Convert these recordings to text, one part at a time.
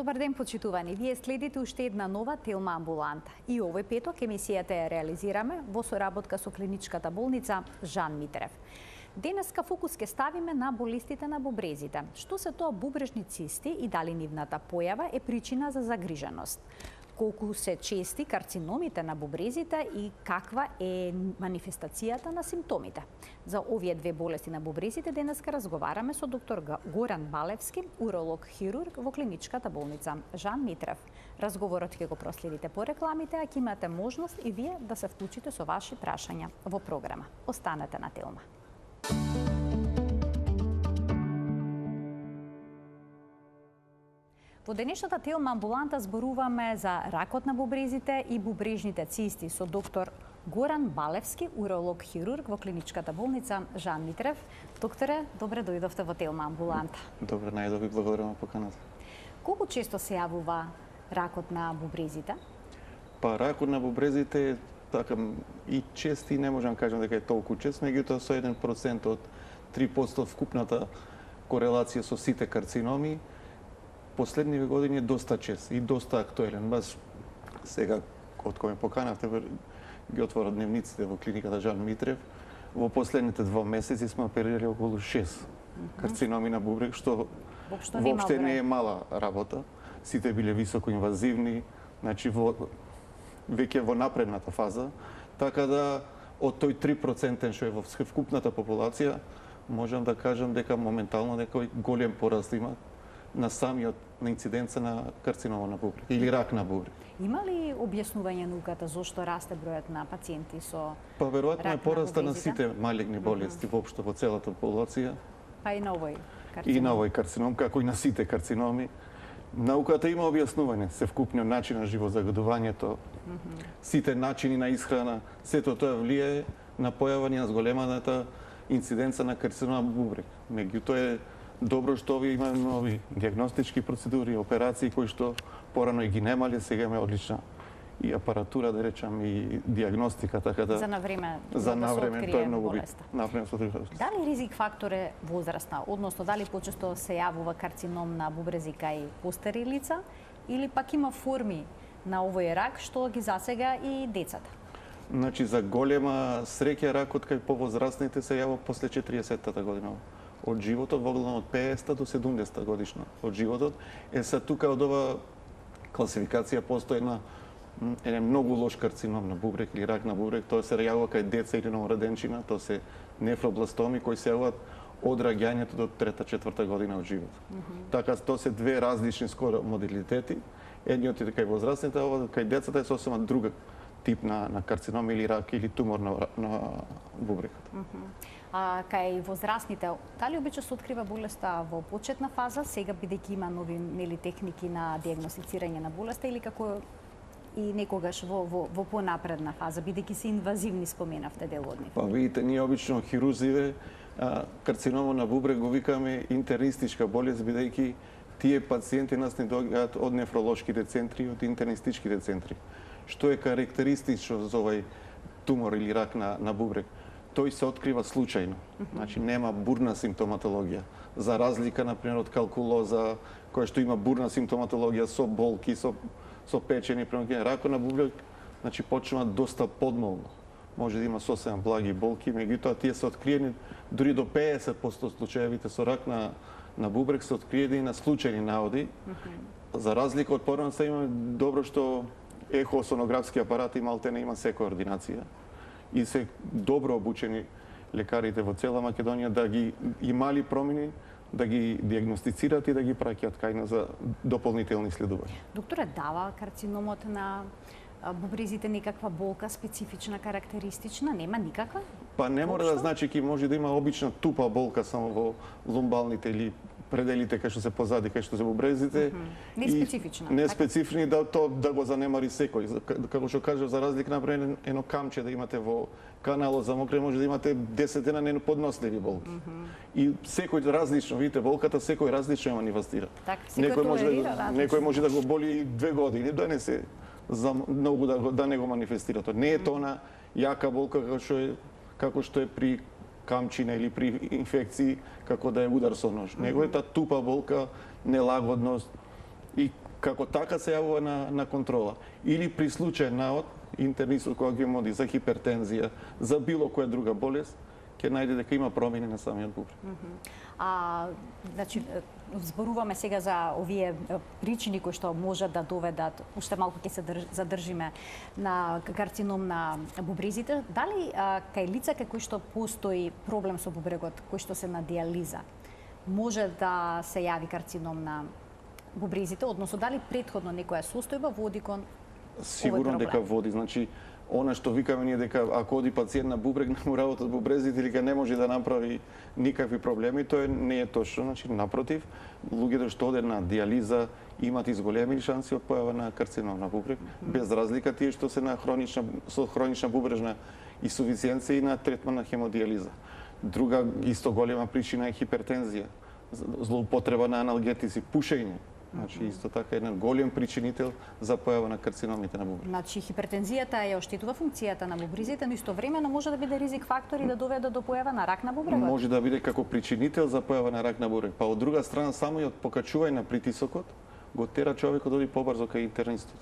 Добар ден, почитувани. Вие следите уште една нова Телма амбуланта. И овој петок емисијата ја реализираме во соработка со клиничката болница Жан Митрев. Денеска фокус ке ставиме на болестите на бубрезите. Што се тоа бубрежни цисти и дали нивната појава е причина за загриженост? Колку се чести карциномите на бубрезите и каква е манифестацијата на симптомите? За овие две болести на бубрезите денеска разговараме со доктор Горан Балевски, уролог-хирург во клиничката болница Жан Митрев. Разговорот ќе го проследите по рекламите, а ќе имате можност и вие да се вклучите со ваши прашања во програма. Останете на Телма. Во денешната Телма амбуланта зборуваме за ракот на бубрезите и бубрежните цисти со доктор Горан Балевски, уролог-хирург во клиничката болница Жан Митрев. Докторе, добре дојдовте во Телма амбуланта. Добре, најдови, благодарам на поканата. Колку често се јавува ракот на бубрезите? Па ракот на бубрезите е така и чести, не можам кажам дека е толку чест, меѓутоа со 1% од 3% вкупната корелација со сите карциноми, последниве години е доста чест и доста актуелен. Баш сега, од кога ме поканавте, ги отвора дневниците во клиниката Жан Митрев, во последните 2 месеци сме оперирали околу 6 карциноми на бубрек, што воопште не е мала работа. Сите биле високоинвазивни, значи веќе во напредната фаза, така да од тој 3% што е во вкупната популација, можам да кажам дека моментално некој голем пораст има на самиот на инциденца на карцинома на бубрек или рак на бубрек. Има ли објаснување науката зошто расте бројот на пациенти со Па веројатно е пораста на бубрезите? сите малигни болести воопшто во целата популација. Па и на овој карцином. И на овој карцином, како и на сите карциноми. Науката има објаснување, се вкупно начин на живот, загадувањето, сите начини на исхрана, сето тоа влијае на појавање на зголеманата инциденца на карцинома бубрек. Меѓутоа е добро што овие имаме нови диагностички процедури, операции кои што порано и ги немале, сега имаме одлична и апаратура, да речам, и диагностика, така да За навреме за да се навреме открие тоа е многу болеста. битно. Навреме се открие болеста. Дали ризик фактор е возрастна, односно дали почесто се јавува карцином на бубрези кај постари лица или пак има форми на овој рак што ги засега и децата? Значи за голема среќа ракот кај повозрастните се јавува после 40-та година од животот, во главно од 50 до 70 годишна од животот. Се тука од ова класификација постои еден многу лош карцином на бубрек или рак на бубрек. Тоа се јавува кај деца или новороденчина, тоа се нефробластоми кои се јавуваат од раѓањето до 3-4 година од животот. Така тоа се две различни скоро модалитети. Едниот е кај возрастните, а ова кај децата е сосема друга тип на карцином или рак или тумор на бубрекот. А кај возрастните, дали обично се открива болеста во почетна фаза, сега бидејќи има нови техники на диагностицирање на болеста или како и некогаш во понапредна фаза, бидејќи се инвазивни, споменавте дел од нив? Па видите, ние обично хирурзиве карциномо на бубрек го викаме интернистичка болест, бидејќи тие пациенти нас не доаѓаат од нефролошките центри, од интернистичките центри. Што е карактеристично за овој тумор или рак на бубрек? Тој се открива случајно. Значи нема бурна симптоматологија. За разлика например од калкулоза, која што има бурна симптоматологија со болки, со печени, ракот на бубрек, значи почнува доста подмолно. Може да има сосема благи болки, меѓутоа тие се откриени дури до 50% случаевите со рак на бубрек се откриени на случајни наводи. За разлика од порано се има добро што ехосонографски апарат и малте не има секоја ординација и се добро обучени лекарите во цела Македонија да ги имали промени, да ги диагностицираат и да ги праќаат кај нас за дополнителни исследувања. Докторе, дава карциномот на бубрезите некаква болка специфична, карактеристична? Нема никаква? Па не мора да значи ки може да има обична тупа болка само во лумбалните или пределите кај што се позади, кај што се бубрезите. Не специфична. Не специфични да го занемари секој. Како што кажав, за разлика например едно камче да имате во каналот за мокре, може да имате 10 дена неподносливи болки. И секој различно, видите, болката секој различно ја манифестира. Некој може да го боли 2 години, да не се за многу да не го манифестира тоа. Не е тоа на јака болка како што е при камчина или при инфекции, како да е удар со нож. Него е таа тупа болка, нелагодност и како така се јавува на контрола. Или при случај наод, интернистот кога ги моди за хипертензија, за било која друга болест, ќе најде дека има промени на самиот бубрек. Значи, зборуваме сега за овие причини кои што можат да доведат, уште малку ќе се задржиме на карцином на бубрезите. Дали кај лица кај кои што постои проблем со бубрегот, кои што се на диализа, може да се јави карцином на бубрезите, односно дали претходно некоја состојба води кон Сигурно дека води, значи она што викаме ние дека ако оди пациент на бубрек, не му работат бубрезите или не може да направи никакви проблеми, тоа не е точно. Значи напротив, луѓето што одат на диализа имат изголемени шанси од појава на карцином на бубрек, без разлика тие што се на хронична бубрежна инсуфициенција и на третман на хемодиализа. Друга исто голема причина е хипертензија, злоупотреба на аналгетици, пушење. Значи, исто така еден голем причинител за појава на карциномите на бубрек. Значи, хипертензијата ја оштетува функцијата на бубрезите, но истовремено може да биде ризик фактор и да доведе до појава на рак на бубрегот. Може да биде како причинител за појава на рак на бубрек. Па од друга страна, само и од покачување на притисокот, го тера човекот да оди побрзо кај интернистот.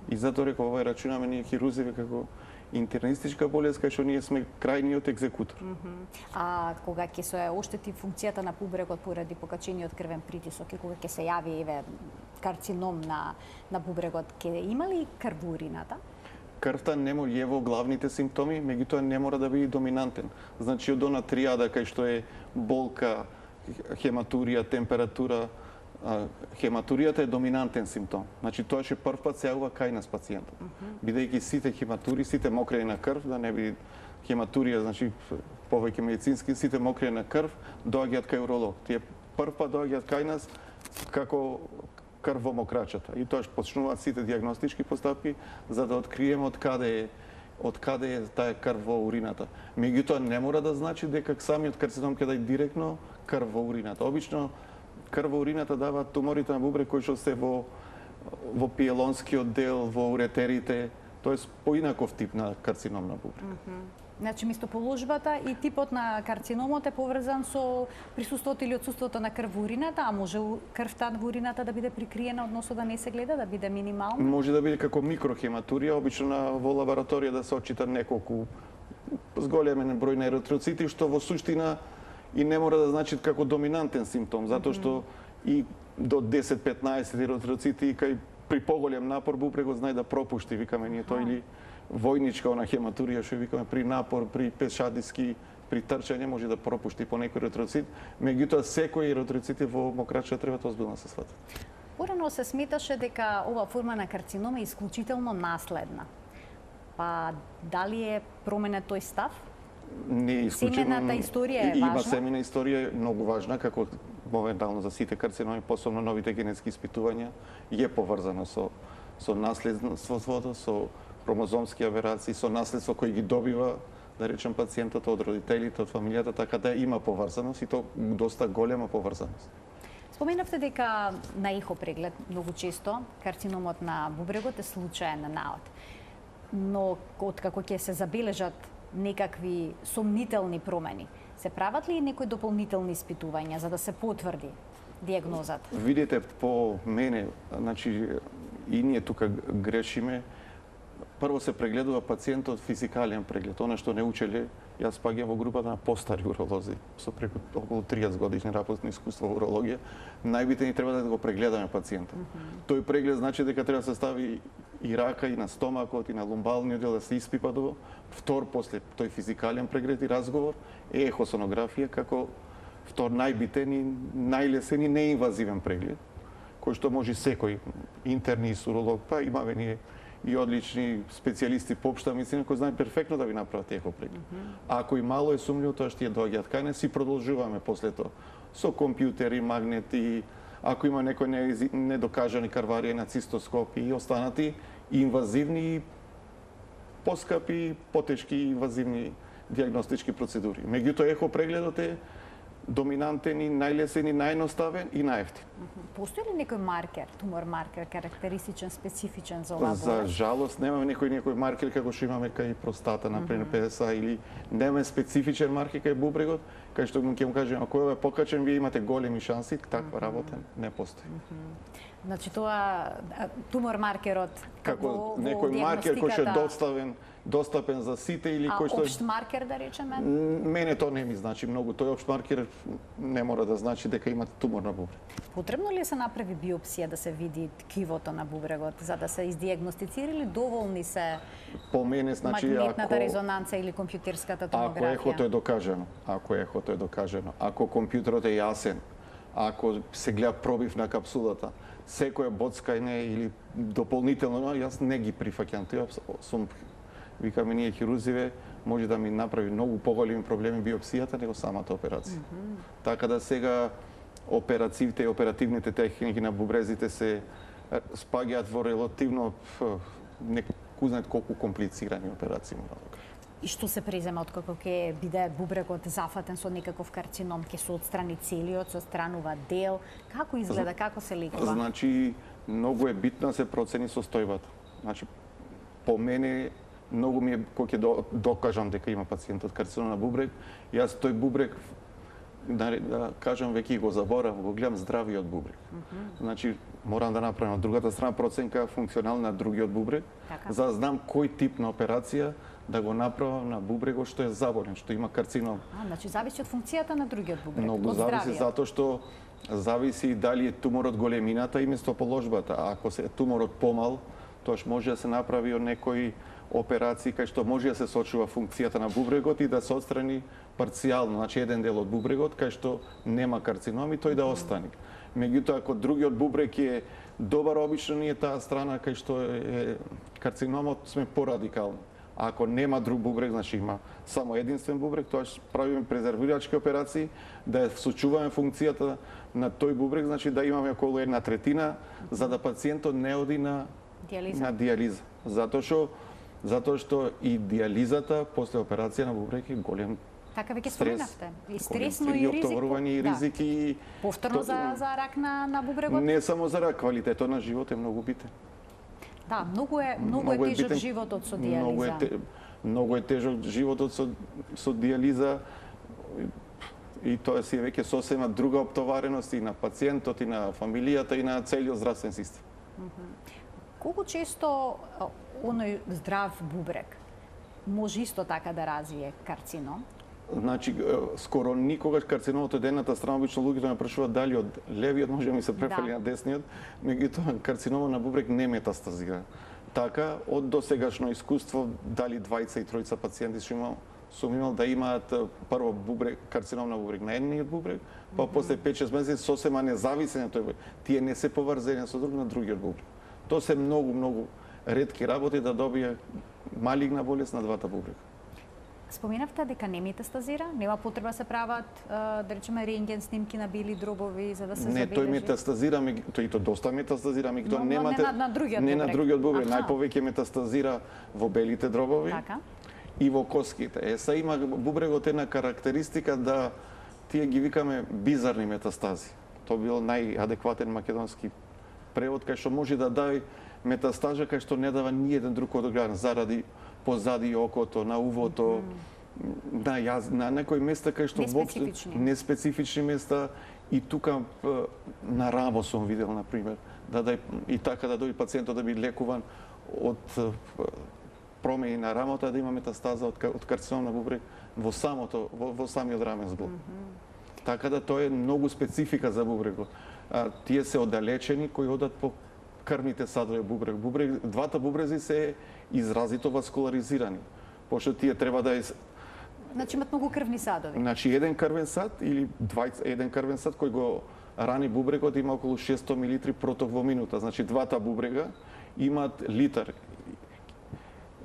И затоа реков, овој рачунаме ние хирурзиве како интернистичка болест, кај што ние сме крајниот екзекутор. А кога ќе се оштети функцијата на бубрегот поради покачениот крвен притисок и кога ќе се јави карцином на бубрегот, ќе има ли крв во урината? Крвта не е во главните симптоми, меѓутоа не мора да биде доминантен. Значи од она триада кај што е болка, хематурија, температура, хематуријата е доминантен симптом. Значи тоа што прв пат се јавува кај нас пациентот. Бидејќи сите хематури, сите мокрени на крв, да не биде хематурија, значи повеќе медицински, сите мокрени на крв доаѓаат кај уролог. Тие прв пат доаѓаат кај нас како крв во мокрачата. И тоа што почнуваат сите дијагностички постапки за да откриеме од каде е таа крв во урината. Меѓутоа не мора да значи дека самиот карцином ќе даде директно крв во урината. Обично крв во урината даваат туморите на бубрек кои што се во пиелонскиот дел, во уретерите, тоест поинаков тип на карцином на бубрек. Значи, мистоположбата и типот на карциномот е поврзан со присуството или отсуството на крв во урината, а може крвта во урината да биде прикриена, односно да не се гледа, да биде минимална? Може да биде како микрохематурија, обично во лабораторија да се отчита неколку зголемен број на еритроцити, што во суштина и не мора да значи како доминантен симптом, затоа што и до 10-15 еритроцити кај при поголем напор бубрегот знае да пропушти, викаме ние тоа, или војничка она хематурија што викаме при напор, при пешадиски, при трчање може да пропушти по некој еритроцит, меѓутоа секој еритроцит во мокрачата треба озбилно се свата. Порано се сметаше дека ова форма на карцинома е исклучително наследна. Па дали е променет тој став? Не е исклучително. Семената историја е важна? Има семена историја многу важна, како моментално за сите карциноми, посебно новите генетски испитувања, е поврзано со наследството, со хромозомски аберации, со наследство кој ги добива, да речем, пациентот од родителите, од фамилијата, така да има поврзаност и то доста голема поврзаност. Споменавте дека на ехо преглед многу често карциномот на бубрегот е случаен наод. Но откако ќе се забележат некакви сомнителни промени, се прават ли некои дополнителни испитувања за да се потврди дијагнозата? Видите, по мене, значи и ние тука грешиме. Прво се прегледува пациентот физикален преглед, она што не учеле. Јас паѓам во групата на постари уролози, со преку околу 30 годишни работно искуство во урологија. Најбитен треба да го прегледаме пациентот. Тој преглед значи дека треба да се стави и рака и на стомакот и на лумбалниот дел да се испипа до втор после тој физикален преглед и разговор е ехосонографија како втор најбитен и најлесен и неинвазивен преглед, кој што може секој интернист, уролог, па имаме ние и одлични специјалисти по општа медицина кои знаат перфектно да ви направат ехо преглед. Ако и мало е сумњиво, тоа што ја доаѓаат кај нас и продолжуваме после тоа со компјутери, магнети, ако има некои недокажани карварија на цистоскоп и останати инвазивни, поскапи, потешки инвазивни дијагностички процедури. Меѓутоа ехо прегледот е доминантен и најлесен и најноставен и најевтин. Постои ли некој маркер, тумор маркер, карактеристичен, специфичен за оваа За болест? жалост немаме некој маркер како што имаме кај простата, например ПСА, или немаме специфичен маркер кај бубрегот, кај што ќе му кажем ако е покачен, вие имате големи шанси, таква работа не постои. Значи тоа тумор маркерот Како некој маркер кој што е достапен за сите или кој што општ маркер да речеме? Мене тоа не ми значи многу, тој општ маркер не мора да значи дека имате тумор на бубрег. Потребно ли е се направи биопсија да се види ткивото на бубрегот за да се издиагностицира или доволни се По мене значи магнетната резонанца или компјутерската томографија? Ако ехото е докажано, ако компјутерот е јасен, ако се гледа пробив на капсулата, секоја боцкање или дополнително, јас не ги прифаќам. Тоа сум викаме ние хирурзиве, може да ми направи многу поголеми проблеми биопсијата него самата операција. Така да сега операциите и оперативните техники на бубрезите се спаѓаат во релативно не знаат колку комплицирани операции мора да кажам. И што се презема откако ќе биде бубрегот зафатен со некаков карцином, ќе се отстрани целиот, се отстранува дел, како изгледа, како се лекува? Значи многу е битно да се процени состојбата. Значи по мене многу ми е кога ќе докажам дека има пациентот карцином на бубрег, јас тој бубрег да кажам веќе го заборавам, го гледам здравиот бубрег. Значи морам да направам од другата страна проценка функционална на другиот бубрег, за да знам кој тип на операција да го направам на бубрегот што е заболен, што има карцином. Значи зависи од функцијата на другиот бубрег, Многу од зависи здравиот. затоа што зависи дали е туморот големината и место-положбата. А ако се туморот помал, тоаш може да се направи од некои операции кај што може да се сочува функцијата на бубрегот и да се отстрани парцијално, значи еден дел од бубрегот кај што нема карцином и тој да остане. Меѓутоа ако другиот бубрег е добар, обично ние таа страна кај што е карциномот сме порадикални. А ако нема друг бубрег, значи има само единствен бубрег, тоа правиме презервирачки операции, да ја сочуваме функцијата на тој бубрег, значи да имаме околу 1/3, за да пациентот не оди на диализа. Затоа што и диализата после операција на бубрег е голем Така веќе споменавте. И стресно и и ризик. обтоварување и ризики. Повторно за рак на бубрегот? Не само за рак, квалитетот на живот е многу битен. Да, многу е тежок животот со диализа. Многу е тежок животот со диализа и тоа си е веќе сосема друга оптовареност и на пациентот, и на фамилијата, и на целиот здравствен систем. Колку често оној здрав бубрег може исто така да развие карцином? Значи, скоро никогаш карциномот од едната страна, обично луѓето ме прашуваат дали од левиот може да ми се префали на десниот, меѓутоа карциномот на бубрег не метастазира. Така, од досегашно искуство, дали 23 пациенти сум имал да имаат прво бубрег, карцином на бубрег на едниот бубрег, па после 5-6 месеци сосема независен тој бубрег. Тие не се поврзани со друг на другиот бубрег. Тоа се многу ретки работи да добие малигна болест на двата бубрега. Споменавте дека не метастазира, нема потреба да се прават, да речеме, рентген снимки на бели дробови за да се забележи. Не, тој метастазира, тој то доста метастазира, меѓутоа немате не на другиот бубрег, најповеќе метастазира во белите дробови. Така. И во коските. Са има бубрегот една карактеристика да тие ги викаме бизарни метастази. Тоа бил најадекватен македонски превод кај што може да даде метастажа кај што не дава ни еден друг орган заради позади окото, на увото, на некои места кај што неспецифични места и тука на рамо сум видел на пример и така да дојде пациентот да би лекуван од промени на рамото, да има метастаза од карцином на бубрег во самиот рамен зглоб. Така да тоа е многу специфика за бубрегот. Тие се оддалечени кои одат по крвните садови бубрег. Двата бубрези се изразито васкуларизирани, пошто тие треба да Значи имат многу крвни садови. Значи еден крвен сад или еден крвен сад кој го рани бубрегот има околу 600 мл проток во минута. Значи двата бубрега имаат литар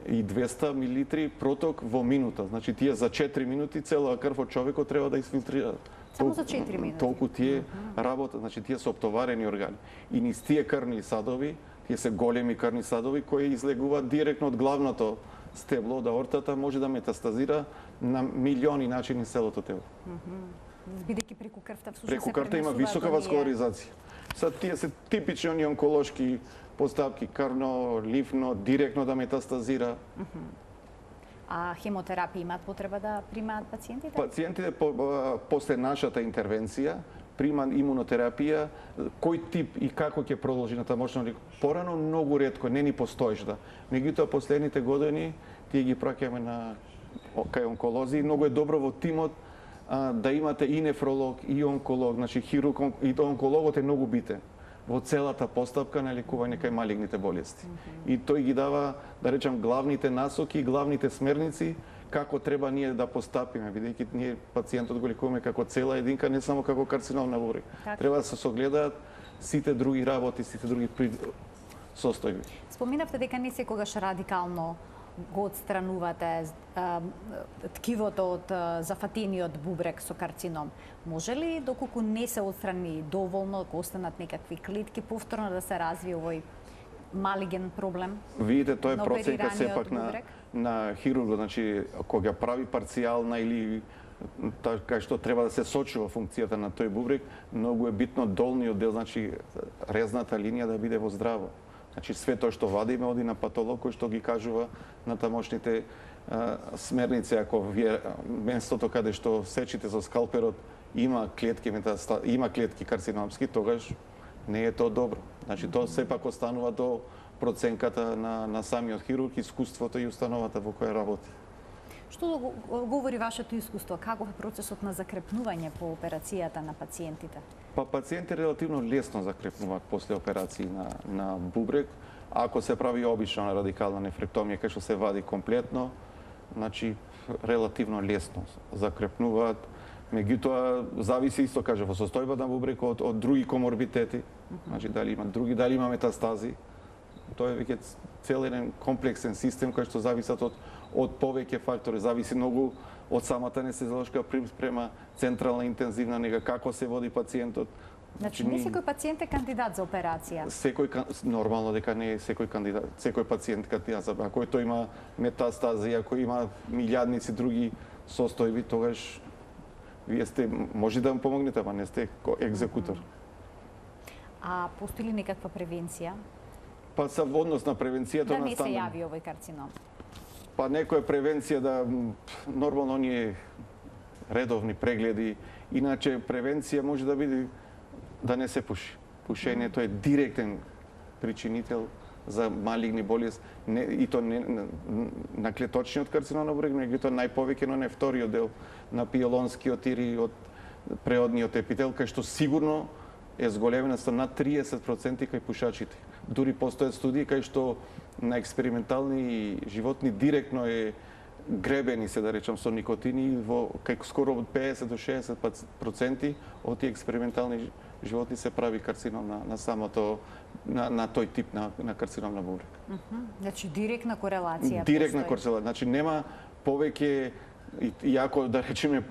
и 200 мл проток во минута. Значи тие за 4 минути целава крв од човекот треба да изфилтрираат. Само за 4 минути. Толку тие работат, значи тие се оптоварени органи. И низ тие крвни садови, тие се големи крвни садови кои излегуваат директно од главното стебло од аортата, може да метастазира на милиони начини целото тело. бидејќи преку крвта всушност Преку се крвта има пренесуваат висока оние- васкуларизација. Сад тие се типични оние онколошки поставки, крвно, ливно, директно да метастазира. А хемотерапија имаат потреба да примаат пациентите? Пациентите после нашата интервенција примаат имунотерапија, кој тип и како ќе продолжи на тамошно порано многу ретко, не ни постоеше. Меѓутоа последните години тие ги праќаме на кај онколози и многу е добро во тимот да имате и нефролог и онколог, значи хирург и онкологот е многу битен во целата постапка на лекување кај малигните болести. И тој ги дава, да речам, главните насоки и главните смерници како треба ние да постапиме, бидејќи ние пациентот го лекуваме како цела единка, не само како карцином на бубрек. Треба да се согледаат сите други работи, сите други состојби. Споминавте дека не секогаш радикално го отстранувате ткивото од зафатениот бубрек со карцином. Може ли, доколку не се отстрани доволно, ако останат некакви клетки, повторно да се развие овој малиген проблем? Видите, тоа е на проценка оперираниот сепак бубрек? на хирургот, значи кога прави парцијална или така што треба да се сочува функцијата на тој бубрек, многу е битно долниот дел, значи резната линија да биде во здраво. Значи све тоа што вадиме оди на патолог кој што ги кажува на тамошните смерници, ако вие местото каде што сечите со скалперот има клетки карциномски, тогаш не е тоа добро. Значи тоа сепак останува до проценката на самиот хирург, искуството и установата во која работи. Што говори вашето искуство? Каков е процесот на закрепнување по операцијата на пациентите? Па пациенти релативно лесно закрепнуваат после операции на бубрек. Ако се прави обична радикална нефректомија, кај што се вади комплетно, значи релативно лесно закрепнуваат. Меѓутоа зависи исто каже во состојба на бубрекот од други коморбитети, значи дали има метастази. Тоа е веќе цел еден комплексен систем кој што зависат од повеќе фактори, зависи многу од самата анестезиолошка приспрема, централна интензивна нега, како се води пациентот. Значи не секој пациент е кандидат за операција. Нормално дека не е секој пациент кандидат за, ако тој има метастази, ако има милијадници други состојби, тогаш вие може да му помогнете, ама не сте екзекутор. А постои ли некаква превенција? Па со однос на превенцијата да не се јави овој карцином? Па некоја превенција да нормално оние редовни прегледи, иначе превенција може да биде да не се пуши. Пушењето е директен причинител за малигни болести, и то не на клеточниот карцином на бубрек, меѓутоа најповеќе на вториот дел на пиелонскиот или од преодниот епител, кај што сигурно е зголеменоста над 30% кај пушачите. Дури постојат студии кај што на експериментални животни директно е гребени се да речам со никотини во кај скоро од 50 до 60% од тие експериментални животни се прави карцином на самото на тој тип на карцином на бубрек. Значи директна корелација. Директна корелација, значи нема повеќе иако да речеме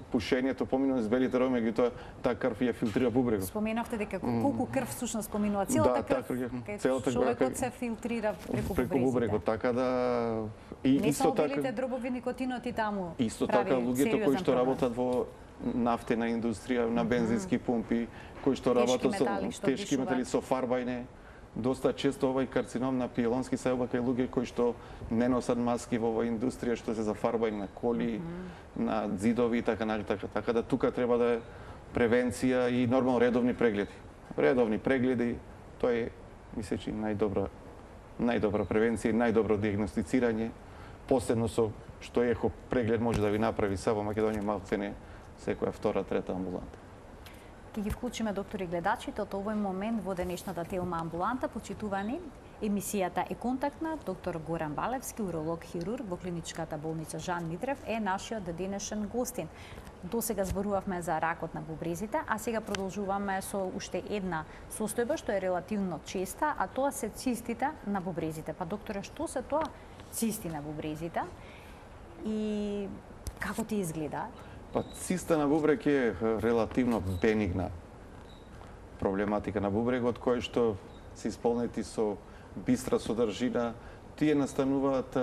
пушењето поминува с белите роми, меѓутоа таа крв ја филтрира бубрекот. Споменавте дека колку крв всушност поминува целата крв, целата човекот се филтрира преку бубрекот, така да и не исто така белите дробови никотинот и таму. Исто така луѓето кои што работат во нафтена индустрија, на бензински пумпи, кои што работат со тешки метали, со фарбајне, доста често овој карцином на пиелонски се кај луѓе кои што не носат маски во оваа индустрија, што се за фарбање на коли, на зидови и така да тука треба да е превенција и нормално редовни прегледи. Редовни прегледи, тоа е мислејќи најдобра превенција и најдобро диагностицирање, посебно со што ехо преглед може да ви направи само Македонија малцене секоја втора, трета амбуланта. Ќе ги вклучиме доктори гледачите од овој момент во денешната Телма амбуланта. Почитувани, емисијата е контактна. Доктор Горан Балевски, уролог хирург во клиничката болница Жан Митрев е нашиот денешен гостин. Досега зборувавме за ракот на бубрезите, а сега продолжуваме со уште една состојба што е релативно честа, а тоа се цистите на бубрезите. Па докторе, што се тоа цисти на бубрезите и како ти изгледаат? Па циста на бубрек е релативно бенигна проблематика на бубрегот, кој што се исполнети со бистра содржина, тие настануваат,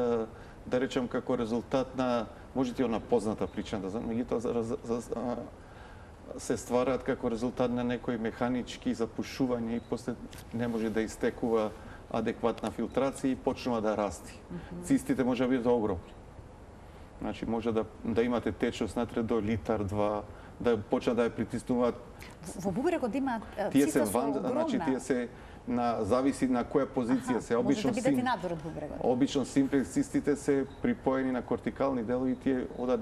да речем, како резултат на можете она позната причина да знам, меѓутоа се ствараат како резултат на некои механички запушување и после не може да истекува адекватна филтрација и почнува да расти. Цистите може да бидат огромни. Значи може да имате течност натре до литар, 2, да почнат да ја притиснуваат. Во бубрегот има Тие циста се со огромна. значи тие се зависи на која позиција се. Обично може да бидат и надвор од бубрегот. Обично симплекс цистите се припоени на кортикални делови и тие одат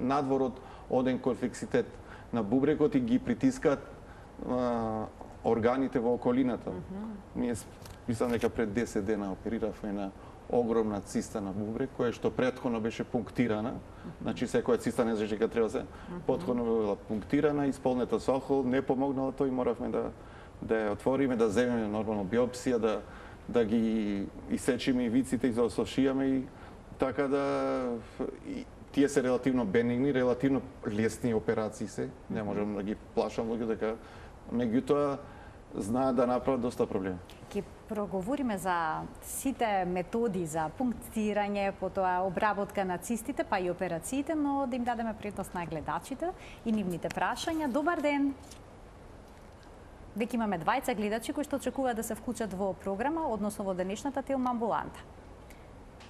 надвор од оден конвекситет на бубрегот и ги притискаат органите во околината. Ние мислам дека пред 10 дена опериравме на огромна циста на бубрег, која што претходно беше пунктирана. Значи секоја циста не знаеше дека треба се. Потходно била пунктирана, исполнета со алкохол, не помогнало тој, моравме да ја отвориме, да земеме нормално биопсија, да ги исечиме ивиците и заосошијаме и така да тие се релативно бенигни, релативно лесни операции се. Не можам да ги плашам луѓе дека меѓутоа знаат да направат доста проблеми. Ќе проговориме за сите методи за пунктирање, потоа обработка на цистите, па и операциите, но да им дадеме предност на гледачите и нивните прашања. Добар ден! Веќе имаме двајца гледачи кои што очекуваат да се вклучат во програма, односно во денешната Телма амбуланта.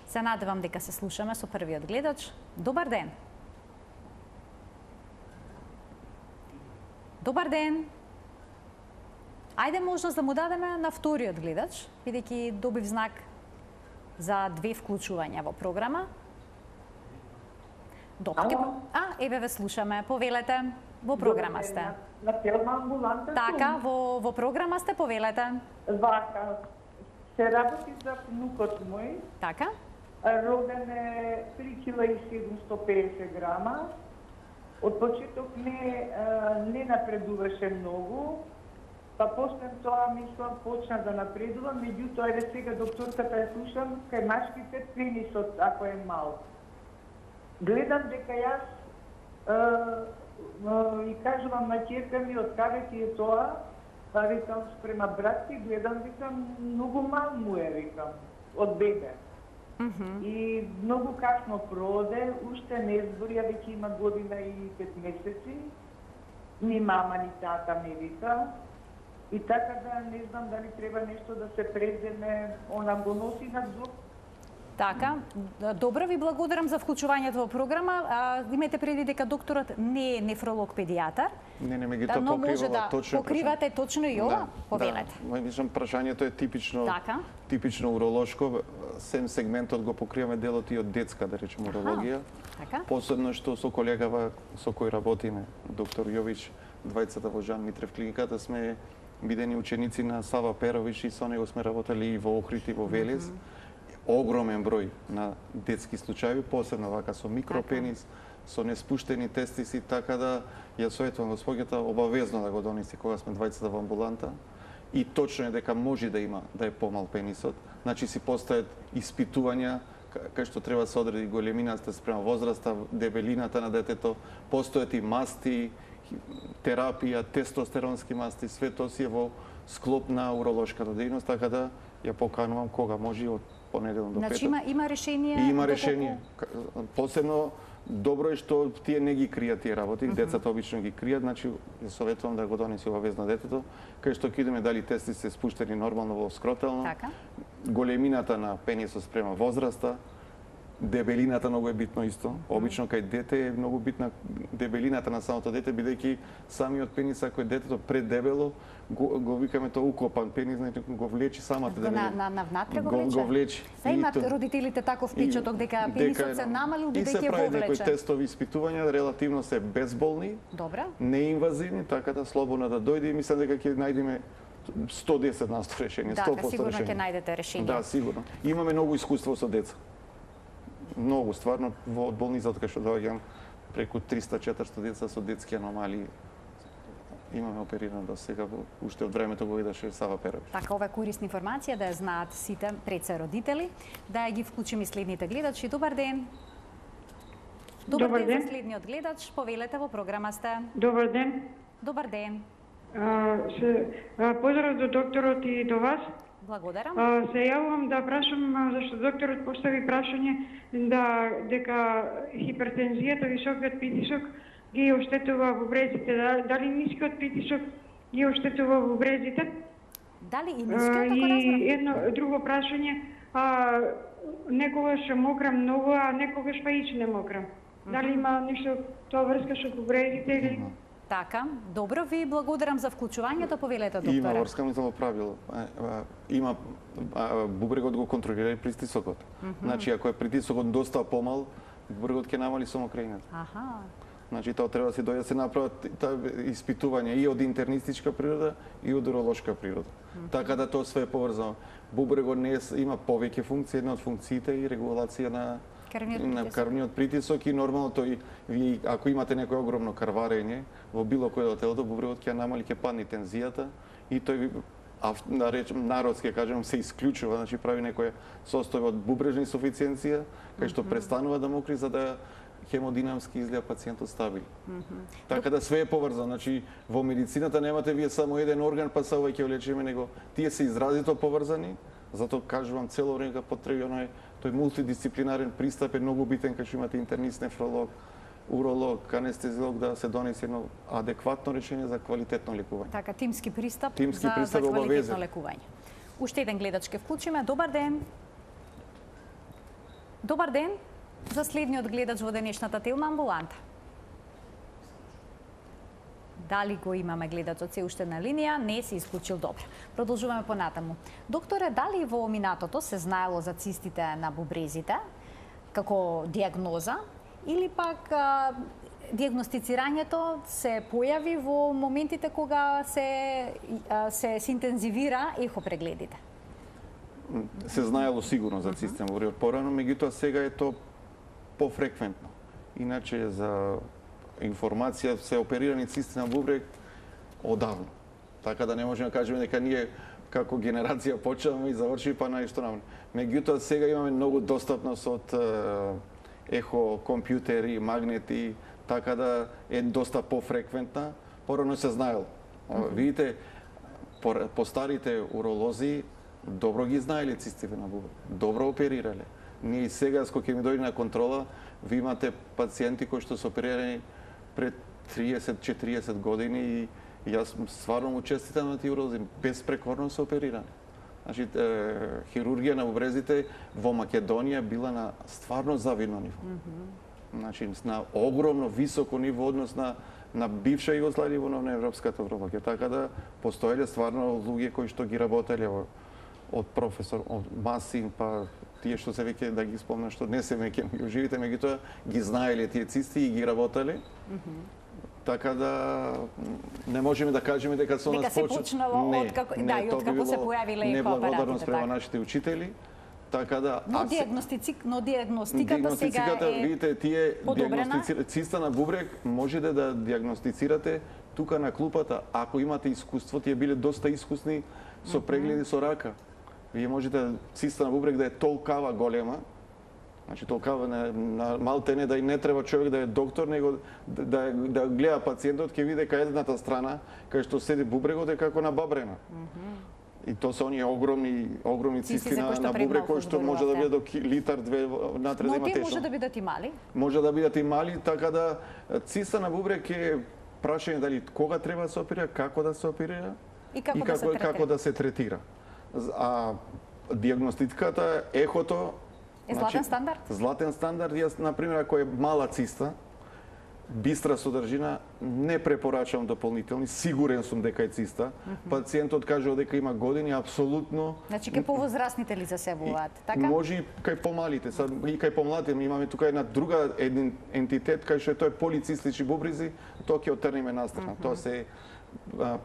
Се надевам дека се слушаме со првиот гледач. Добар ден! Добар ден! Ајде можност да му дадеме на вториот гледач, бидејќи добив знак за 2 вклучувања во програма. Добро. Еве ве слушаме, повелете, во програма сте. На Телма амбуланта. Така, во програма сте, повелете. Вака, се работи за внукот мој. Така. Роден е 3,750 грама. Од почеток не напредуваше многу, па после тоа мислам почна да напредува, меѓутоа еве сега докторката ја слушам, кај машките пенисот ако е мал. Гледам дека јас и кажувам на ќерка ми од каде ти е тоа, па викам спрема брат ти, гледам, викам, многу мал му е, викам, од бебе. И многу касно проде, уште не зборија, веќе има година и 5 месеци, ни мама, ни тата ми вика, и така да не знам дали треба нешто да се преземе, она го носи надзор. Така, добро, ви благодарам за вклучувањето во програма. Имате преди дека докторот не е нефролог-педијатар. Не, меѓутоа покривава точно. Покривате точно и ова, повелете. Да, мислам прашањето е типично така. Типично уролошко, сем сегментот го покриваме делот и од детска, да речеме, урологија. Така. Посебно што со колегава со кој работиме, доктор Јович, двајцата во Жан Митрев клиниката сме бидени ученици на Сава Перович и со него сме работели и во Охрид и во Велес. Огромен број на детски случаи, посебно вака со микропенис, со неспуштени тестиси, така да ја советувам господјата обавезно да го донеси кога сме двајцата во амбуланта. И точно е дека може да има да е помал пенисот. Значи си постојат испитувања кај што треба да се одреди големината спрема возраста, дебелината на детето, постојат и масти, терапија, тестостеронски масти, све тоа си е во склоп на уролошката дејност, така да ја поканувам кога може од понеделник до петок. Значи има решение. И има решение. Посебно добро е што тие не ги кријат тие работи, децата обично ги кријат, значи ја советувам да го донеси обавезно детето, кај што ќе идеме дали тести се спуштени нормално во скротално. Така. Големината на пенисот спрема возраста, дебелината многу е битно исто. Обично кај дете е многу битна дебелината на самото дете, бидејќи самиот пенис ако е детето предебело, го викаме тоа укопан пенис, го влечи самата дебелина. На внатре го влечи. Се имат родителите таков впечаток дека пенисот се намалил бидејќи е вовлечен. И се прави некои тестови испитувања, релативно се безболни, неинвазивни, така да слободно да дојде и мислам дека ќе најдеме 110 на 100 решение, 100% решение. Сигурно ќе најдете решение. Да, сигурно. Имаме многу искуство со деца. Многу, стварно, во болницата кај што доаѓам, преку 300-400 деца со детски аномалии имаме оперирано до сега, уште од времето го видеше Сава Перович. Така, ова е корисна информација да ја знаат сите пред се родители, да ги вклучиме следните гледачи. Добар ден. Добар ден за следниот гледач, повелете во програма сте. Добар ден. Добар ден. Поздрав до докторот и до вас. Благодарам. Се јавувам да прашам, зашто докторот постави прашање дека хипертензијата, високиот притисок ги оштетува бубрезите. Дали нискиот притисок ги оштетува бубрезите? Дали и нискиот, како разбрав? И едно друго прашање, некогаш мокрам многу, а некогаш па ич не мокрам. Дали има нешто тоа врска со бубрезите или... Така, добро, ви благодарам за вклучувањето, повелете, докторе. Има врска, мислам, во правило. Има бубрегот го контролира и притисокот. Значи, ако е притисокот доста помал, бубрегот ќе намали само крајната. Аха. Значи, тоа треба да се дојде да се направат испитувања и од интернистичка природа и од уролошка природа. Така да тоа све е поврзано. Бубрегот има повеќе функции, една од функциите и регулација на крвниот притисок и нормално тој, вие ако имате некој огромно крварење во било кој од телото, бубрегот ќе намали, ќе падне тензијата и тој да речем народски кажем се исклучува, значи прави некоја состојба од бубрежна инсуфициенција кај што престанува да мокри за да хемодинамски изгледа пациентот стабилен. Така да све е поврзано, значи во медицината немате вие само еден орган па се ќе лечиме, него тие се изразито поврзани, затоа кажувам цело време дека потребно е тој мултидисциплинарен пристап е многу битен кај што имате интернист, нефролог, уролог, анестезиолог да се донесе едно адекватно решение за квалитетно лекување. Така, тимски пристап Тимски за пристап квалитетно лекување. Уште еден гледач ке вклучиме. Добар ден. Добар ден за следниот гледач во денешната телма амбуланта. Дали го имаме гледачот се уште на линија? Не, се исклучил, добро. Продолжуваме понатаму. Докторе, дали во минатото се знаело за цистите на бубрезите како диагноза или пак диагностицирањето се појави во моментите кога се интензивира ехопрегледите? Се знаело сигурно за цистите на бубрегот порано, меѓутоа сега е тоа пофреквентно. Иначе за информација се оперирани цисти на бубрег одавно. Така да не можеме да кажеме дека ние како генерација почнавме и заврши па наишто нам. Меѓутоа сега имаме многу достапност од ехо компјутери, магнети, така да е доста пофреквентна. Порано се знаело. Видите, по старите уролози добро ги знаеле цистите на бубрег, добро оперирале. Ние и сега, кога ќе ми дојде на контрола, ви имате пациенти кои што се оперирани пред 30-40 години и јас стварно му честитам на тие уролози, безпрекорно се оперирани. Значи, хирургија на бубрезите во Македонија била на стварно завидно ниво. Значи, на огромно високо ниво однос на бивша Југославија во нова европската урологија. Така да постоеле стварно луѓе кои што ги работеле од професор, од Масин, па тие што се веќе да ги спомнам, што не се веќе ги оживите, меѓутоа ги знаеле тие цисти и ги работеле. Така да не можеме да кажеме дека со нас почнало од како се појавиле ехоапаратите. Неблагодарност према нашите учители. Така да но диагностиката сега е видите, тие циста на бубрег можете да диагностицирате тука на клупата ако имате искуство, тие биле доста искусни со прегледи со рака. Вие можете циста на бубрег да е толкава голема, значи толкава на малтене да и не треба човек да е доктор, него да гледа пациентот, ќе види кај едната страна, кај што седи бубрегот е како на бабрена. И тоа се оние огромни цисти на бубрег кои што може да биде до литар, две натре да има течност. Но тие може да бидат и мали? Може да бидат и мали, така да циста на бубрег е прашање дали кога треба да се оперира, како да се оперира и како да се третира. А диагностиката, ехото е златен стандард? Златен стандард. Јас, например, ако е мала циста, бистра содржина, не препорачам дополнителни, сигурен сум дека е циста. Пациентот кажува дека има години, апсолутно. Значи кај повозрастните лица се буваат, така? Може и кај помалите, и кај помладите, имаме тука една друга ентитет кај што е тој полицистични бубрези, тоа ќе отрниме настрана. Тоа се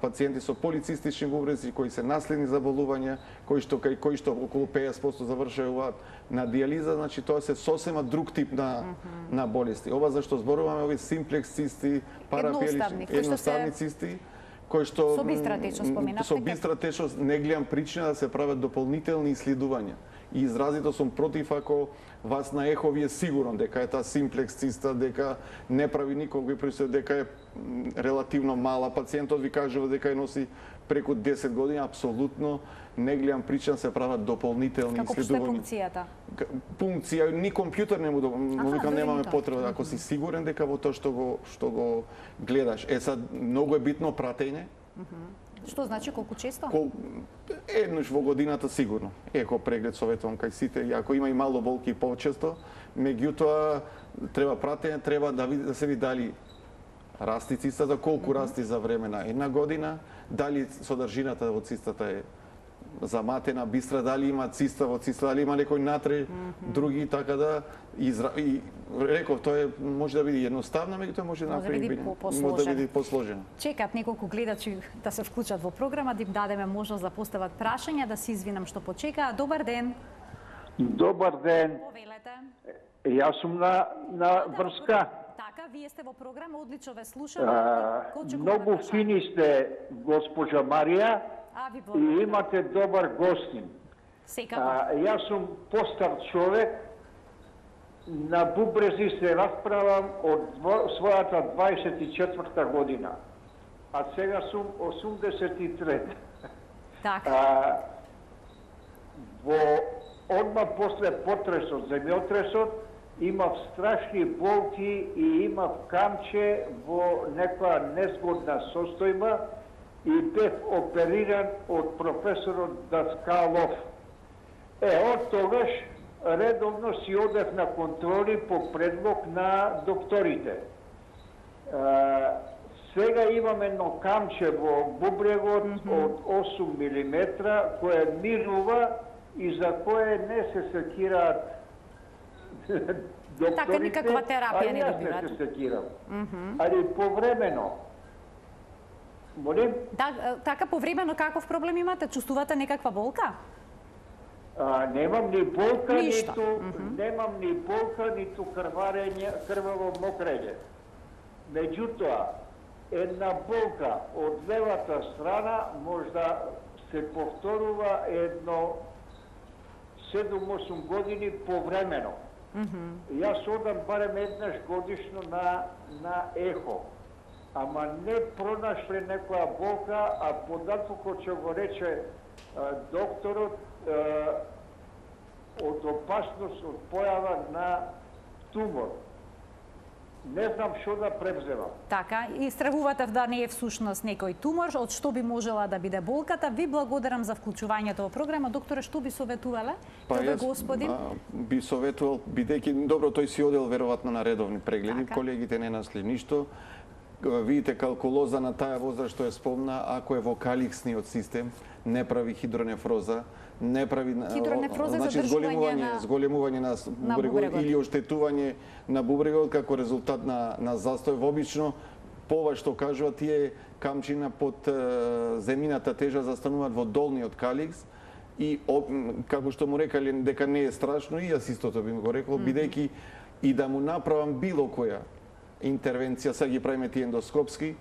пациенти со полицистични бубрези кои се наследни заболувања, кои што околу 50% завршуваат на диализа, значи тоа се сосема друг тип на болести. Ова зашто зборуваме овие симплекс цисти, парапиелични, едноставни цисти, кои што со бистра течност споменавте. Со бистра течност не гледам причина да се прават дополнителни иследувања. И изразито сум против ако вас на ехо ви е сигурно дека е таа симплекс циста, дека не прави никакви присуди, дека е релативно мала. Пациентот ви кажува дека носи преку 10 години апсолутно не гледам причина да се прават дополнителни Како што е исследувања. функцијата? Пункција, ни компјутер не му викам дури немаме ни тоа. потреба, ако си сигурен дека во тоа што го гледаш. Сад многу е битно пратење. Што значи колку често? Еднаш во годината сигурно. Еко преглед советувам кај сите, и ако има и мало болки почесто, меѓутоа треба пратење, треба да се види дали расти цистата, колку расти за време на една година, дали содржината во цистата е заматена, бистра, дали има циста во циста, дали има некој натре, други, така да и реков, тоа е може да биде едноставно, меѓутоа може да направи може да биде посложено. Чекат неколку гледачи да се вклучат во програма, да им дадеме можност да постават прашања, да се извинам што почекаа. Добар ден. Добар ден. Повелете. Јас сум на врска. Така, вие сте во програма, одлично ве слушам. Многу фини сте, госпожа Марија, ви и благодарам. имате добар гостин. Секако. Јас сум постар човек, на бубрези се расправам од својата 24-та година, а сега сум 83. Така. Одма после потресот, земјотресот, имав страшни болки и имав камче во некоја незгодна состојба и бев опериран од професорот Даскалов. Од тогаш редовно си одев на контроли по предлог на докторите. Сега имам едно камче во бубрегот од 8 мм кое мирува и за кое не се секираат докторите, Така, никаква терапија не јас добивате. не се секирам. Али повремено. Молим? Така, повремено каков проблем имате? Чувствувате некаква болка? Немам ни болка, Ништо. немам ни болка, ниту крварење, крваво мокрење. Меѓутоа, една болка од левата страна можда се повторува едно 7-8 години повремено. Јас одам барем еднаш годишно на ехо. Ама не пронашле некоја болка, а податкот што го рече докторот од опасност од појава на тумор. Не знам што да превземам. Така, и стравувате да не е всушност некој тумор, од што би можела да биде болката. Ви благодарам за вклучувањето во програма. Докторе, што би советувале? Јас господин? Би советувал, бидејќи добро тој си одел веројатно на редовни прегледи, Така. колегите не насли ништо. Видите калкулоза на таа возраст што е спомна, ако е во каликсниот систем, не прави хидронефроза, не прави Хидронефроза е значи зголемување на бубрегот или оштетување на бубрегот како резултат на застој. Обично пова што кажува тие камчина под земјината тежа застануваат во долниот каликс и како што му рекале дека не е страшно, и јас истото би го рекол, бидејќи и да му направам било која интервенција, сега ги правиме тие ендоскопски,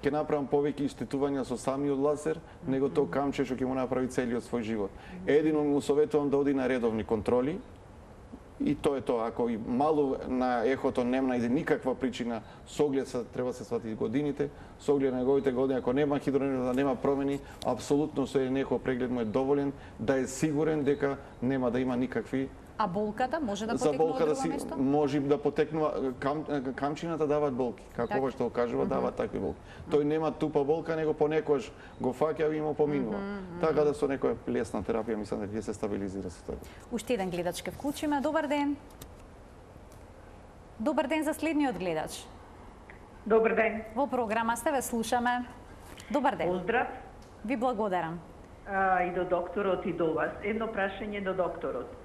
ќе направам повеќе иштетувања со самиот лазер, него тоа камче што ќе му направи целиот свој живот. Едино му советувам да оди на редовни контроли, и тоа е тоа. Ако и мало на ехото не најде никаква причина, со оглед треба се свати годините, со оглед на неговите години, ако нема хидронефроза, нема промени, апсолутно со еден ехо преглед му е доволен да е сигурен дека нема да има никакви. А болката може да За потекнува болка од да друго место? може да потекнува, камчината даваат болки, како ова што кажува, даваат такви болки. Тој нема тупа болка, него понекогаш го фаќа и му поминува. Така да со некоја лесна терапија мислам дека ќе се стабилизира се тоа. Уште еден гледач ке вклучиме. Добар ден. Добар ден за следниот гледач. Добар ден. Во програма сте, ве слушаме. Добар ден. Поздрав. Ви благодарам. И до докторот и до вас. Едно прашање до докторот.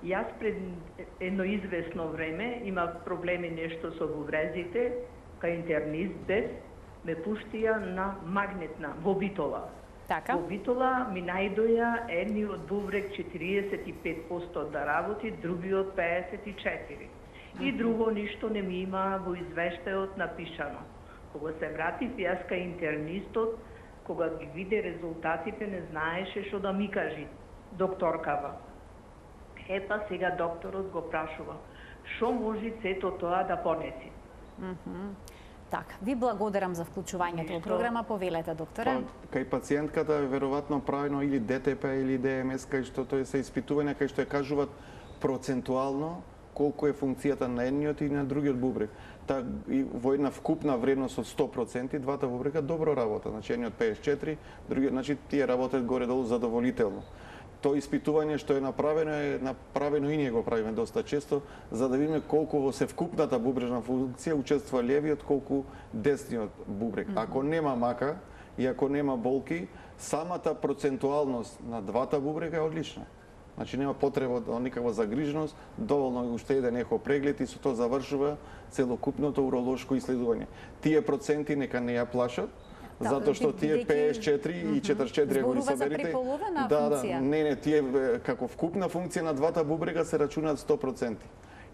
Јас пред едно известно време имав проблеми нешто со бубрезите, кај интернист бев, ме пуштија на магнетна во Битола. Така. Во Битола ми најдоја едниот бубрек 45% да работи, другиот 54%. И друго ништо не ми има во извештајот напишано. Кога се вратив јас кај интернистот, кога ги виде резултатите, не знаеше што да ми кажи докторкава. Епа сега докторот го прашува, што може сето тоа да понеси? Така, ви благодарам за вклучувањето во програма. Повелете, докторе. Кај пациентката е веројатно правено или ДТП или ДМС, кај што тоа се испитувања, кај што ја кажуваат процентуално колку е функцијата на едниот и на другиот бубрек. И во една вкупна вредност од 100%, двата бубрека добро работат. Значи едниот 54, другиот, значи тие работат горе-долу задоволително. Тоа испитување што е направено и ние го правиме доста често, за да видиме колку во севкупната бубрежна функција учествува левиот, колку десниот бубрек. Ако нема мака и ако нема болки, самата процентуалност на двата бубрека е одлична. Значи нема потреба од никаква загриженост, доволно е уште еден ехо преглед и со тоа завршува целокупното уролошко иследување. Тие проценти нека не ја плашат, затоа што тие 54 и 44 ако ги соберите, не, тие како вкупна функција на двата бубрека се рачунаат 100%.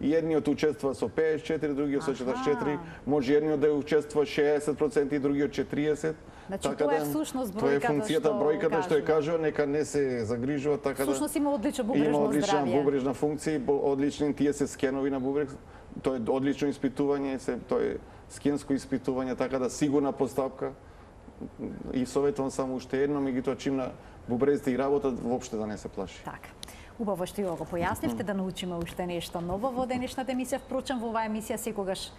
И едниот учествува со 54, другиот со 44, може едниот да учествува 60% и другиот 40%. Значи тоа е всушност бројката што тоа е функцијата бројката што ја кажува, нека не се загрижува, така да. Всушност има одлично бубрежно здравје. Има одлична бубрежна функција, одлични тие се скенови на бубрек. Тоа е одлично испитување, тоа е скенско испитување, така да сигурна постапка. И советувам само уште едно, меѓутоа чим на бубрезите и работат, воопште да не се плаши. Така. Убаво што ја го појаснивте, да научиме уште нешто ново во денешната емисија. Впрочем, во оваа емисија секогаш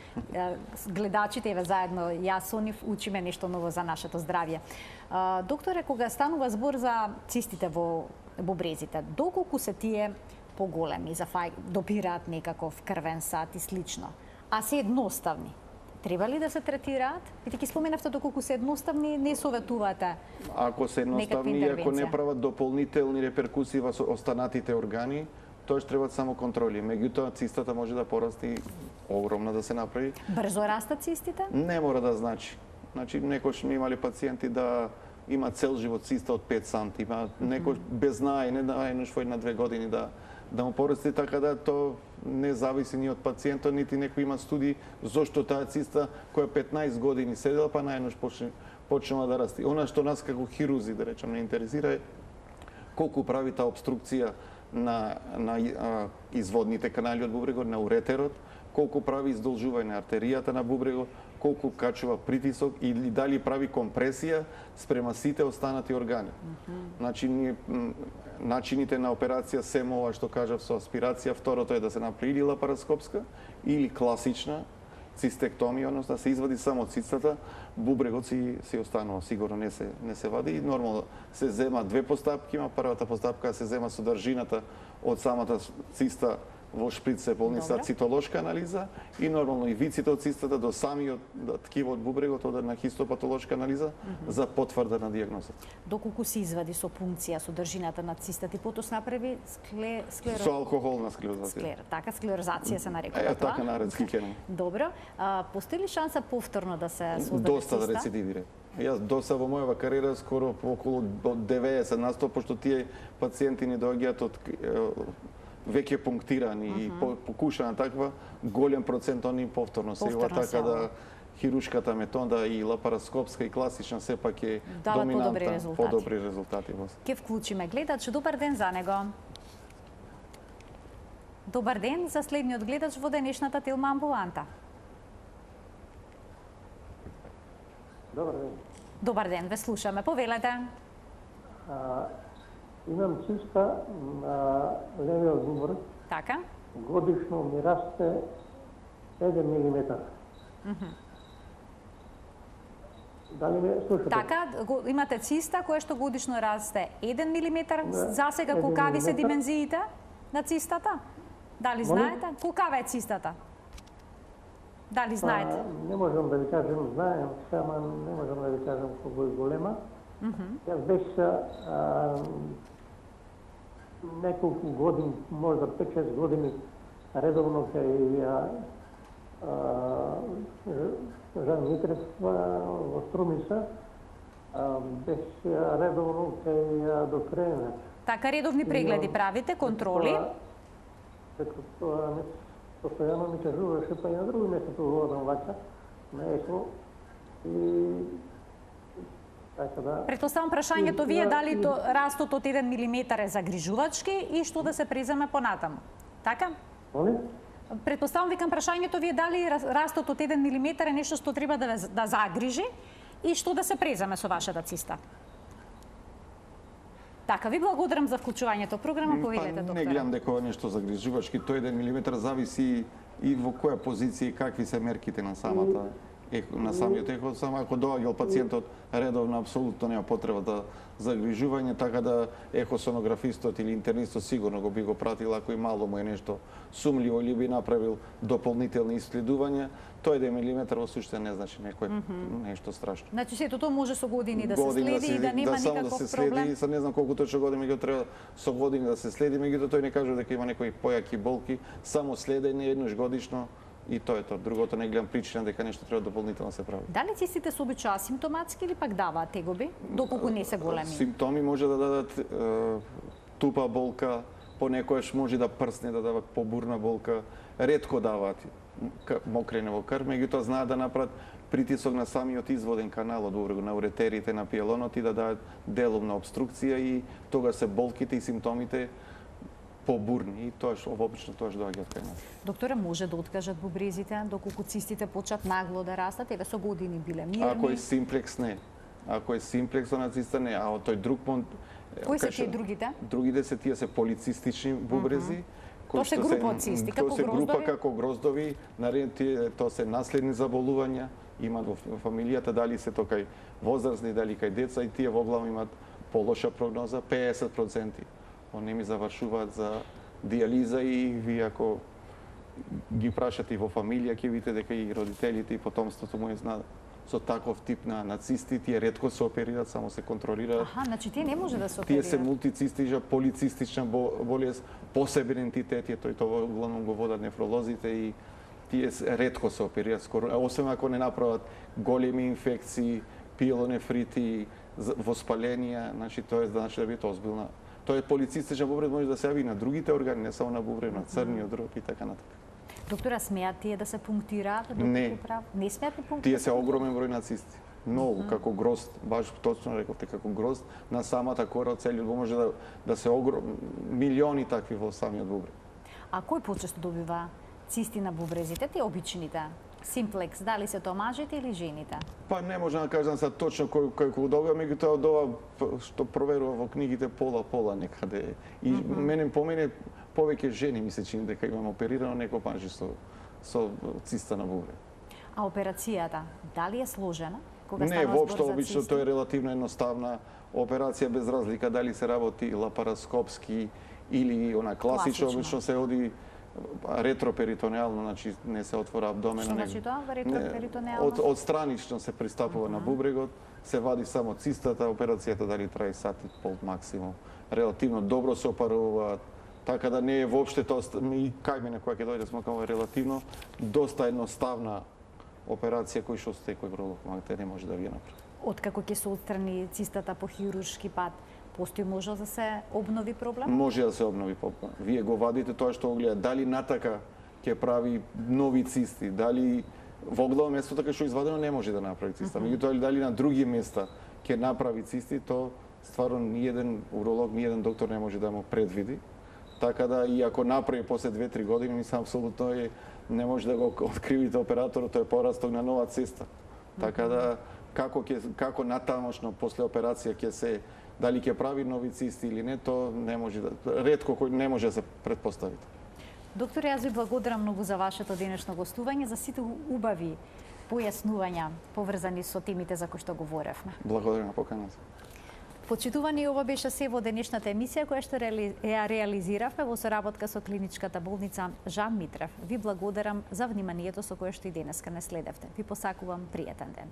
гледачите, еве заедно јас со нив, учиме нешто ново за нашето здравје. Докторе, кога станува збор за цистите во бубрезите, доколку се тие поголеми, допираат некаков крвен сад и слично, а се едноставни, треба ли да се третираат? Бидејќи споменавте доколку се едноставни, не советувате. Ако се едноставни и ако не прават дополнителни реперкусии во останатите органи, тоа ќе требаат само контроли. Меѓутоа цистата може да порасти огромна да се направи. Брзо растат цистите? Не мора да значи. Значи некош сме имали пациенти да има цел живот циста од 5 сантима, некој без знае, не да еднаш во 1-2 години да му порасти, така да тоа не зависи ни од пациентот, нити некој има студии зошто таа циста која 15 години седела, па најнаш почнала да расти. Она што нас како хирузи, да речем, не интересира е колку прави таа обструкција на изводните канали од бубрегот, на уретерот, колку прави издолжување на артеријата на бубрегот, колку качува притисок или дали прави компресија спрема сите останати органи. Значи, начините на операција се ова што кажав со аспирација, второто е да се направи или лапароскопска или класична цистектомија, односно да се извади само цистата, бубрегот си останува, сигурно не се вади и нормално се зема две постапки, има првата постапка се зема содржината од самата циста во шприц се полница цитолошка анализа и нормално и виците од цистата до самиот ткиво од бубрегот оде на хистопатолошка анализа за потврда на дијагнозата. Доколку се извади со пункција содржината на цистата и потоа направи со алкохолна склерозација. Така склерозација се нарекува тоа. Така наредски кенем. Добро. Постои ли шанса повторно да се создаде доста да рецидивира? Јас доста во мојава кариера скоро околу 90%, пошто тие пациенти ни доаѓаат од веќе пунктирани и покушана таква, голем процент они повторно се ова, така да хирушката метода и лапароскопска и класична сепак е доминантна, подобри резултати. Ке вклучиме гледач, добар ден за него. Добар ден за следниот гледач во денешната Телма амбуланта. Добар ден. Добар ден, ве слушаме, повелете. Имам циста на левиот бубрек. Така. Годишно ми расте 7 милиметра. Дали ме слушате? Така, имате циста која што годишно расте 1 милиметар. За сега колкави се димензиите на цистата? Дали знаете? Колкава е цистата? Дали знаете? Не можам да ви кажам, знаем, само не можам да ви кажам колку е голема. Јас беше неколку години, можда 5-6 години, редовно кај Жан Митрев во Струмица, беше редовно кај доктор. Така, редовни прегледи правите, контроли? Постојано ми кажуваше, па и на други места одам вака, на ЕКО, и Претпоставам прашањето ви е дали растот од 1 милиметар е загрижувачки и што да се преземе понатаму. Така? Предпоставам викам прашањето ви е дали растот од 1 милиметар е нешто што треба да загрижи и што да се преземе со вашата циста. Така, ви благодарам за вклучувањето в програма, повелете доктора. Не гледам дека ова нешто загрижувачки, тој 1 милиметар зависи и во која позиција и какви се мерките на самата на самиот ехо, само ако доаѓал пациентот редовно, апсолутно нема потреба да загрижување, така да ехосонографистот или интернистот сигурно би го пратил ако и мало му е нешто сумливо или би направил дополнителни исследувања. Тој 1 милиметар во суштина не значи нешто страшно. Значи сето тоа може со години да се следи и да нема никаков проблем. Се не знам колку точно години го треба со години да се следи, меѓутоа тој не кажува дека има некои појаки болки, само следење еднаш годишно. И тоа е тоа. Другото не гледам причина дека нешто треба дополнително се прави. Дали цистите се обичаат асимптоматски или пак даваат тегоби, доколку не се големи? Симптоми може да дадат тупа болка, понекогаш може да прсне, да дава побурна болка, ретко даваат мокрење во крв, меѓутоа знаат да направат притисок на самиот изводен канал од убрегот, на уретерите, на пиелонот и да дадат делумна обструкција и тога се болките и симптомите побурни и тоа што обично тоа доаѓа кај нас. Доктора, може да откажат бубрезите доколку цистите почнат нагло да растат, еве со години биле мирни? Ако е симплекс не. Ако е симплекс на циста не, а тој друг кои се тие другите? Другите се тие се полицистични бубрези. Тоа се група од цисти, како гроздови? Тоа се група како гроздови, тоа се наследни заболувања, имаат во фамилијата, дали се тоа кај возрастни, дали кај деца, и тие во главно имаат полоша прогноза, 50%. Они ми завршуваат за диализа и вие ако ги прашате и во фамилија, ќе видите дека и родителите и потомството му е со таков тип на цисти, тие ретко се оперираат, само се контролираат. Аха, значи тие не може да се оперираат. Тие се мултицистична, полицистична болест, посебен ентитет е тој, тоа главно го водат нефролозите и тие ретко се оперираат, скоро, освен ако не направат големи инфекции, пиелонефрити, воспаленија, значи тоа е значи да биде озбилна. Тоа е полицистична бубрез може да се јави на другите органи, не само на бубрев, на црниот дроб и така натаму. Доктора, смеат тие да се пунктираат? Не. Не смеат да пунктираат? Тие се огромен број на цисти. Многу, како грозд, баш точно рековте, како грозд на самата кора од целиот може да се милиони такви во самиот бубрев. А кој почесто добива цисти на бубрезите, тие обичните? Симплекс, дали се тоа мажите или жените? Па не можам да кажам за точно кој добива, меѓутоа од ова што проверува во книгите пола некаде. И мене повеќе жени ми се чини дека имам оперирано, некој мажи со циста на бубрев. А операцијата, дали е сложена? Не, воопшто обично тоа е релативно едноставна операција без разлика дали се работи лапароскопски или она класично, обично се оди ретроперитонеално, значи не се отвора абдомена. Што значи тоа, ретроперитонеално? Од странично се пристапува на бубрегот, се вади само цистата, операцијата дали трае сат и пол максимум. Релативно добро се опаруваат, така да не е воопште тоа, и кај мене кога ќе дојде смакава релативно, доста едноставна операција кој што секој вролог не може да ви ја направи. Откако ќе се отстрани цистата по хируршки пат, постои можност да се обнови проблем? Може да се обнови проблем. Вие го вадите тоа што го гледа, дали натака ќе прави нови цисти, дали во глава место така што извадено не може да направи циста. Меѓутоа дали на други места ќе направи цисти, то стварно ниеден уролог, ниеден доктор не може да му предвиди. Така да и ако направи после 2-3 години, мислам апсолутно не може да го откривите операторот, тој е порасток на нова циста. Така да како натамошно после операција ќе се дали ќе прави нови цисти или не, то не може ретко кој не може да се предпостави. Доктор, јас ви благодарам многу за вашето денешно гостување, за сите убави појаснувања поврзани со темите за кои што говоревме. Благодарам на поканата. Почитувани, ова беше се во денешната емисија која што ја реализиравме во соработка со клиничката болница Жан Митрев. Ви благодарам за вниманието со кое што и денеска не следевте. Ви посакувам пријатен ден.